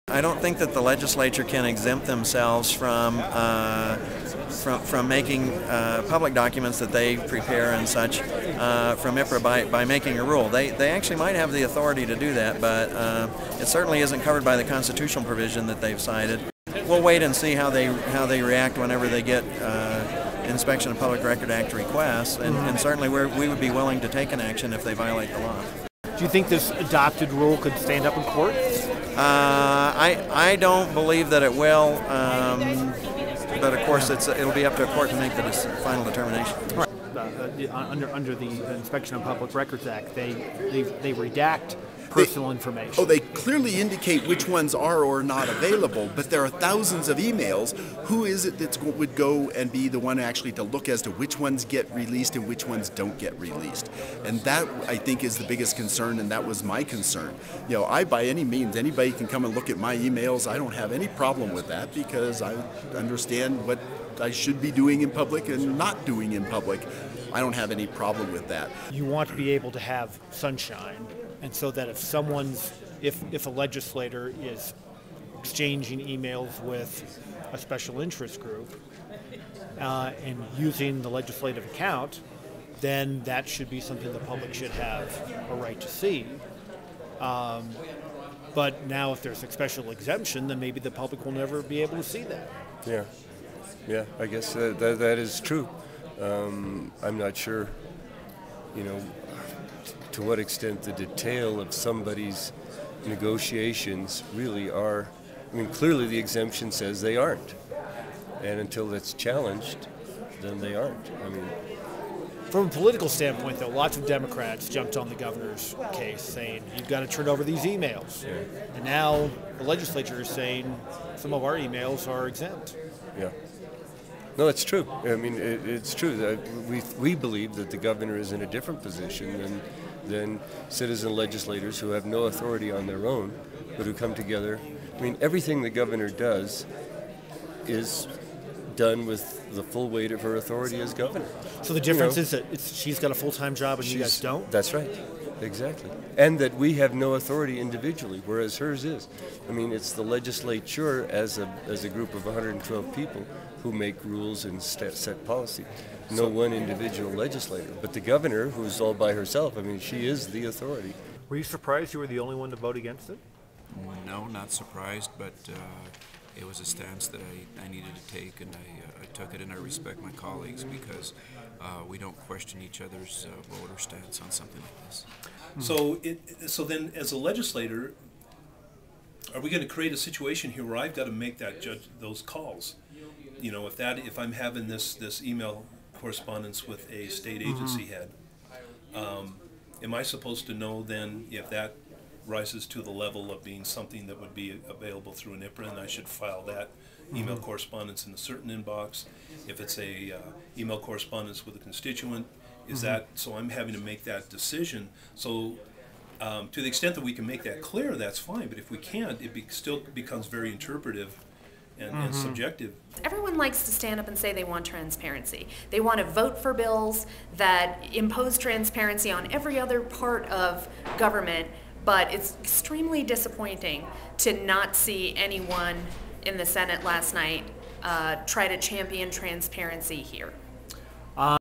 I don't think that the legislature can exempt themselves from making public documents that they prepare and such from IPRA by making a rule. They actually might have the authority to do that, but it certainly isn't covered by the constitutional provision that they've cited. We'll wait and see how they react whenever they get Inspection of Public Record Act requests, and certainly we would be willing to take an action if they violate the law. Do you think this adopted rule could stand up in court? I don't believe that it will, but of course it'll be up to a court to make the final determination. Right. Under the Inspection of Public Records Act, they redact personal information. Oh, they clearly indicate which ones are or not available, but there are thousands of emails. Who is it that would go and be the one actually to look as to which ones get released and which ones don't get released? And that, I think, is the biggest concern, and that was my concern. You know, by any means, anybody can come and look at my emails. I don't have any problem with that because I understand what I should be doing in public and not doing in public. I don't have any problem with that. You want to be able to have sunshine, and so that if a legislator is exchanging emails with a special interest group and using the legislative account, then that should be something the public should have a right to see. But now if there's a special exemption, then maybe the public will never be able to see that. Yeah, I guess that is true. I'm not sure, to what extent the detail of somebody's negotiations really are. I mean, clearly the exemption says they aren't. And until that's challenged, then they aren't. I mean, from a political standpoint, though, lots of Democrats jumped on the governor's case saying, you've got to turn over these emails. Yeah. And now the legislature is saying some of our emails are exempt. Yeah. No, it's true. I mean, it's true that we believe that the governor is in a different position than citizen legislators who have no authority on their own, but who come together. I mean, everything the governor does is done with the full weight of her authority as governor. So the difference is that she's got a full-time job and you guys don't? That's right. Exactly. And that we have no authority individually, whereas hers is. I mean, it's the legislature as a group of 112 people who make rules and set policy. No one individual legislator. But the governor, who's all by herself, I mean, she is the authority. Were you surprised you were the only one to vote against it? No, not surprised, but it was a stance that I needed to take, and I took it, and I respect my colleagues because we don't question each other's vote or stance on something like this. So then, as a legislator, are we going to create a situation here where I've got to make those calls? You know, if I'm having this email correspondence with a state agency head, am I supposed to know then if that rises to the level of being something that would be available through an IPRA, and I should file that email correspondence in a certain inbox? If it's a email correspondence with a constituent, is that, so I'm having to make that decision. So to the extent that we can make that clear, that's fine, but if we can't, it still becomes very interpretive and subjective. Everyone likes to stand up and say they want transparency. They want to vote for bills that impose transparency on every other part of government, but it's extremely disappointing to not see anyone in the Senate last night try to champion transparency here.